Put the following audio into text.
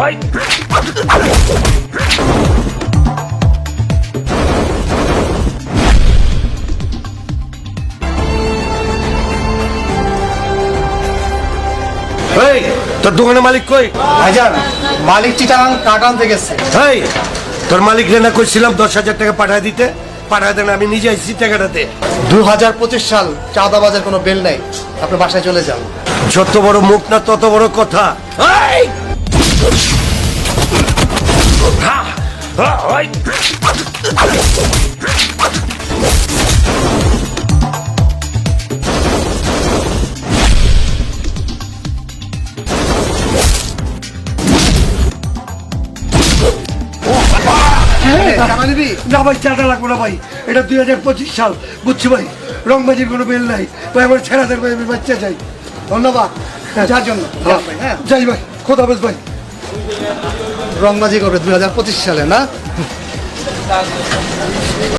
এই তোর দোকানের মালিক কই? ভাইজান মালিক চিটাগাং কাটান থেকে গেছে। এই তোর মালিক রে না কইছিলাম 10,000 টাকা পাঠায় দিতে, পাঠায় দেন, আমি নিজে আইছি টাকাটাতে। 2025 সাল চাঁদাবাজের কোনো বেল নাই, আপনি বাসায় চলে যান। যত বড় মুখ না তত বড় কথা। এই! না ভাই, চাঁদা লাগবো না ভাই, এটা 2025 সাল, বুঝছি ভাই। রংবাজির কোনো বেল নাই ভাই, আমার ছেড়াদের ভাই, আমি বাচ্চা চাই। ধন্যবাদ যার জন্য। হ্যাঁ যাই ভাই, খোদা হাফেজ ভাই। রংবাজি করবে 2025 সালে না?